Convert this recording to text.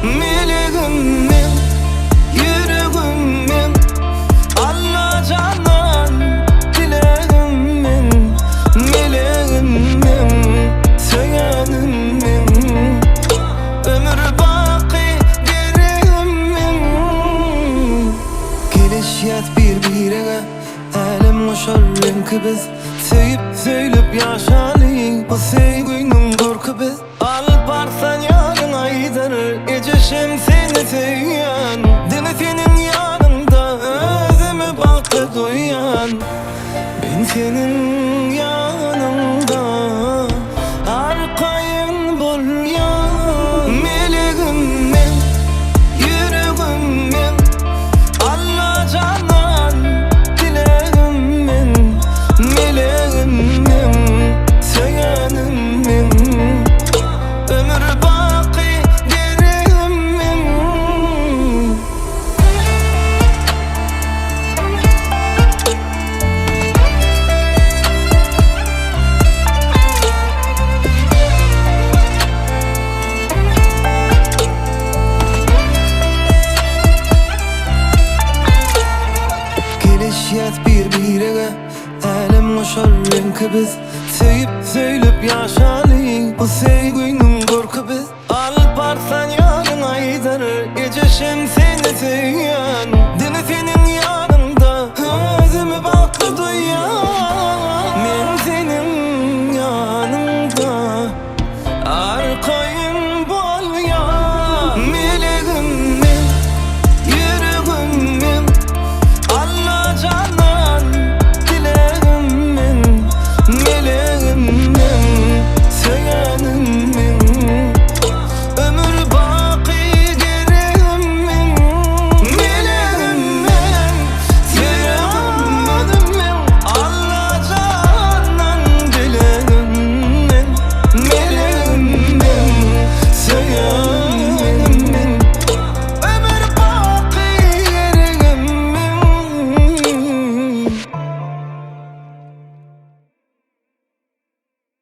Meleğimim, yüreğimim, Allah canan dileğimim. Meleğimim, söyanımım, ömür baki gereğimim. Gelişiyat birbirine alem koşar renki biz. Sevip söylep yaşalayım bu sevginin korku biz. Alıp barsan yarın aydanır Eceşim seni söyleyen Deme senin yanında özümü baktı duyan. Ben senin yanında arkayın bulyan. Meleğimim, yüreğimim, Allah canan dileğimim. Meleğimim, söyanımım, ömür baki gereğimim. Gelişiyat birbirine alem koşar renki biz. Sevip söylep yaşalayım bu sevginin